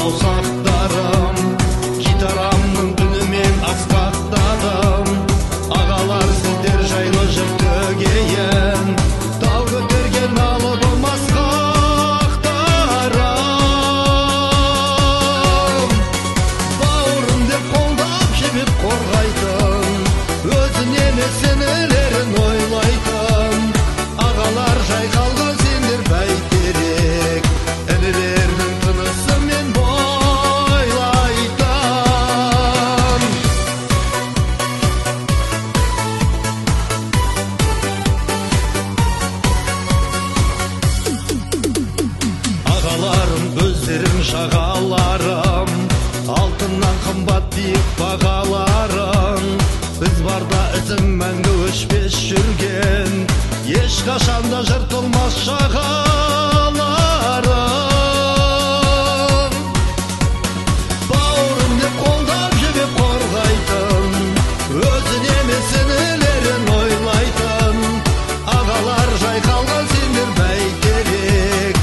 саусақтарым, гитарамның үнімен асқақтадым. Ағалар, сіздер жайлы жыр төгейін, тау көтерген алы болмас қақтарым. Бауырым деп қолдап жебеп қорғайтын, өзіне несінелерін ойлайтын. Ағалар жайқалған, сендер бәйтерек, інілердің тынысымен бойлайтын. Ағаларым, өздерің жағаларым, алтыннан қымбат биік бағаларың. Біз барда ізім мәңгі өшпес жүрген, ешқашанда жыртылмас жағаларың. Бауырым деп қолдап жебеп қорғайтын, өзіне емес інілерін ойлайтын. Ағалар жайқалған, сендер бәйтерек,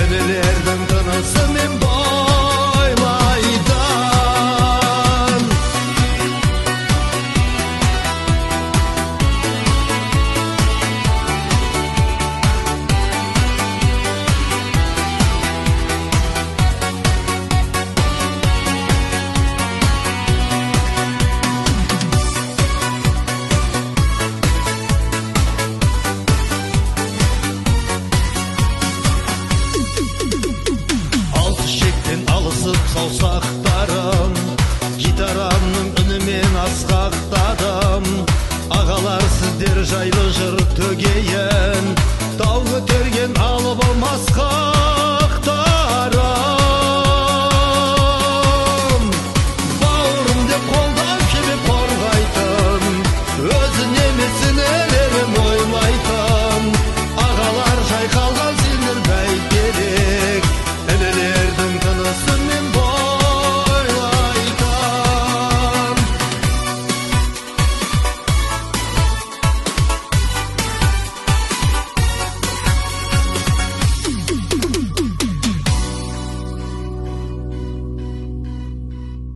інілердің тынысымен бойлайтын. Алты шектен алысып саусақтарым, гитарамның үнімен асқақтадым. Ағалар, сіздер жайлы жыр